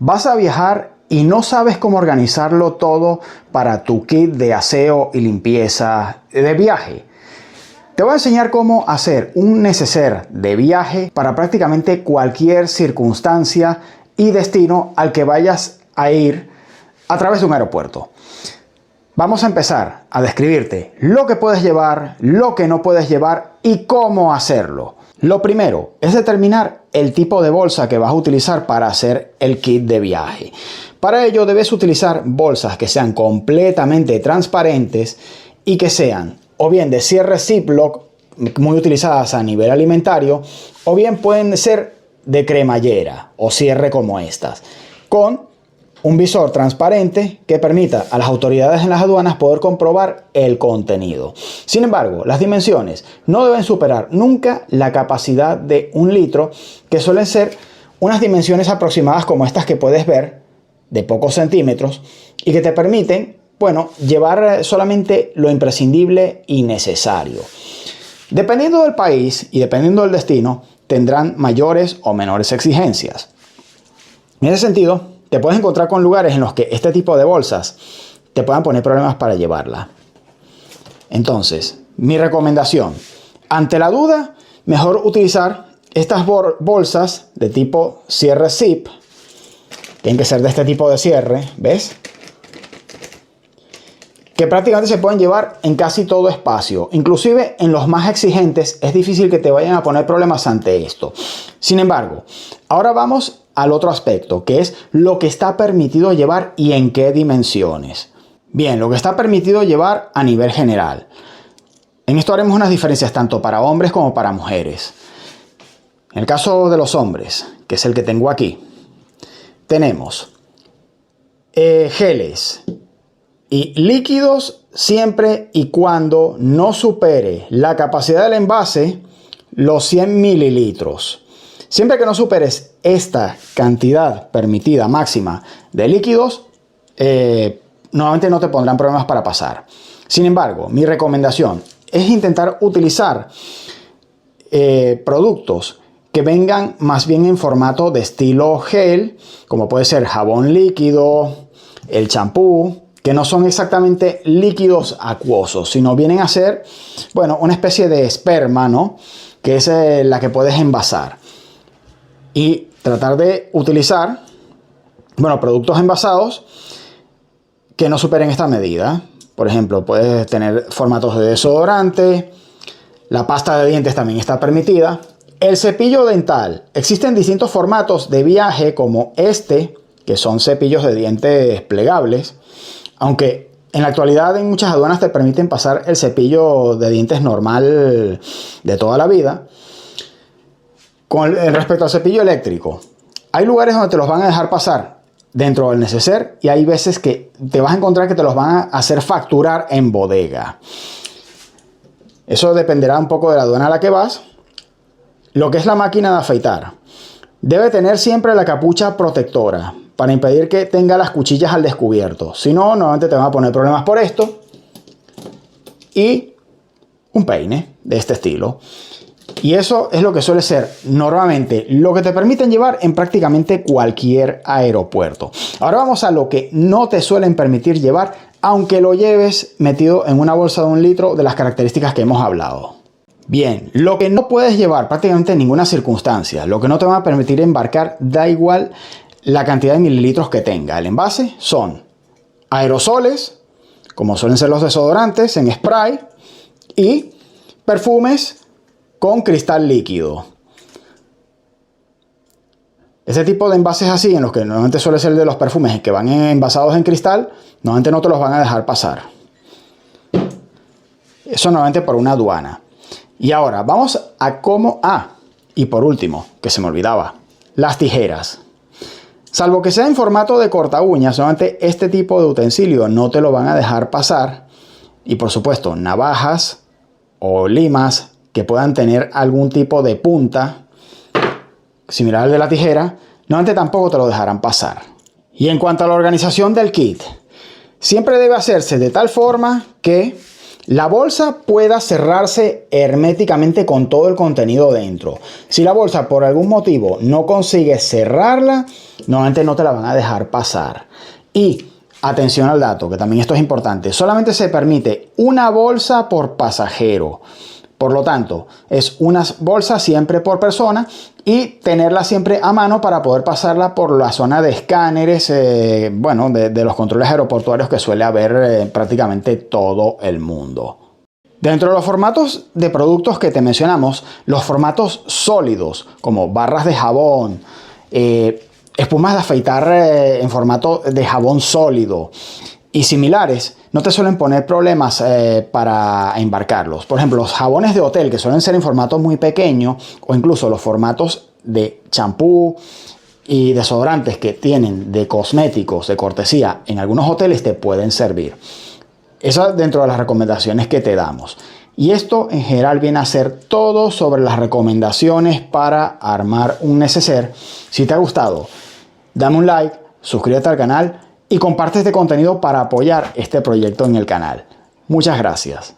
Vas a viajar y no sabes cómo organizarlo todo para tu kit de aseo y limpieza de viaje. Te voy a enseñar cómo hacer un neceser de viaje para prácticamente cualquier circunstancia y destino al que vayas a ir a través de un aeropuerto. Vamos a empezar a describirte lo que puedes llevar, lo que no puedes llevar y cómo hacerlo. Lo primero es determinar el tipo de bolsa que vas a utilizar para hacer el kit de viaje. Para ello debes utilizar bolsas que sean completamente transparentes y que sean o bien de cierre Ziploc, muy utilizadas a nivel alimentario, o bien pueden ser de cremallera o cierre como estas, con un visor transparente que permita a las autoridades en las aduanas poder comprobar el contenido. Sin embargo, las dimensiones no deben superar nunca la capacidad de 1 litro, que suelen ser unas dimensiones aproximadas como estas que puedes ver, de pocos centímetros, y que te permiten, bueno, llevar solamente lo imprescindible y necesario. Dependiendo del país y dependiendo del destino, tendrán mayores o menores exigencias. En ese sentido, te puedes encontrar con lugares en los que este tipo de bolsas te puedan poner problemas para llevarla. Entonces, mi recomendación, ante la duda, mejor utilizar estas bolsas de tipo cierre zip. Tienen que ser de este tipo de cierre, ¿ves? Que prácticamente se pueden llevar en casi todo espacio. Inclusive en los más exigentes es difícil que te vayan a poner problemas ante esto. Sin embargo, ahora vamos al otro aspecto, que es lo que está permitido llevar y en qué dimensiones. Bien, lo que está permitido llevar a nivel general. En esto haremos unas diferencias tanto para hombres como para mujeres. En el caso de los hombres, que es el que tengo aquí, tenemos geles y líquidos siempre y cuando no supere la capacidad del envase los 100 mililitros. Siempre que no superes esta cantidad permitida máxima de líquidos, normalmente no te pondrán problemas para pasar. Sin embargo, mi recomendación es intentar utilizar productos que vengan más bien en formato de estilo gel, como puede ser jabón líquido, el champú, que no son exactamente líquidos acuosos, sino vienen a ser, bueno, una especie de esperma, ¿no? Que es la que puedes envasar. Y tratar de utilizar, bueno, productos envasados que no superen esta medida. Por ejemplo, puedes tener formatos de desodorante, la pasta de dientes también está permitida. El cepillo dental. Existen distintos formatos de viaje como este, que son cepillos de dientes plegables, aunque en la actualidad en muchas aduanas te permiten pasar el cepillo de dientes normal de toda la vida. Con respecto al cepillo eléctrico, hay lugares donde te los van a dejar pasar dentro del neceser y hay veces que te vas a encontrar que te los van a hacer facturar en bodega. Eso dependerá un poco de la aduana a la que vas. Lo que es la máquina de afeitar, debe tener siempre la capucha protectora para impedir que tenga las cuchillas al descubierto. Si no, normalmente te van a poner problemas por esto. Y un peine de este estilo. Y eso es lo que suele ser normalmente lo que te permiten llevar en prácticamente cualquier aeropuerto. Ahora vamos a lo que no te suelen permitir llevar, aunque lo lleves metido en una bolsa de 1 litro de las características que hemos hablado. Bien, lo que no puedes llevar prácticamente en ninguna circunstancia, lo que no te van a permitir embarcar, da igual la cantidad de mililitros que tenga. El envase son aerosoles, como suelen ser los desodorantes en spray, y perfumes con cristal líquido. Ese tipo de envases así, en los que normalmente suele ser de los perfumes que van envasados en cristal, normalmente no te los van a dejar pasar. Eso normalmente por una aduana. Y ahora vamos a cómo... y por último, que se me olvidaba, las tijeras. Salvo que sea en formato de corta uñas, solamente este tipo de utensilio no te lo van a dejar pasar. Y por supuesto, navajas o limas que puedan tener algún tipo de punta similar al de la tijera, normalmente tampoco te lo dejarán pasar. Y en cuanto a la organización del kit, siempre debe hacerse de tal forma que la bolsa pueda cerrarse herméticamente con todo el contenido dentro. Si la bolsa por algún motivo no consigue cerrarla, normalmente no te la van a dejar pasar. Y atención al dato, que también esto es importante, solamente se permite una bolsa por pasajero. Por lo tanto, es una bolsa siempre por persona y tenerla siempre a mano para poder pasarla por la zona de escáneres, de los controles aeroportuarios que suele haber prácticamente todo el mundo. Dentro de los formatos de productos que te mencionamos, los formatos sólidos, como barras de jabón, espumas de afeitar en formato de jabón sólido y similares, no te suelen poner problemas para embarcarlos. Por ejemplo, los jabones de hotel, que suelen ser en formato muy pequeño, o incluso los formatos de champú y desodorantes que tienen de cosméticos de cortesía en algunos hoteles, te pueden servir. Eso dentro de las recomendaciones que te damos. Y esto en general viene a ser todo sobre las recomendaciones para armar un neceser. Si te ha gustado, dame un like, suscríbete al canal y comparte este contenido para apoyar este proyecto en el canal. Muchas gracias.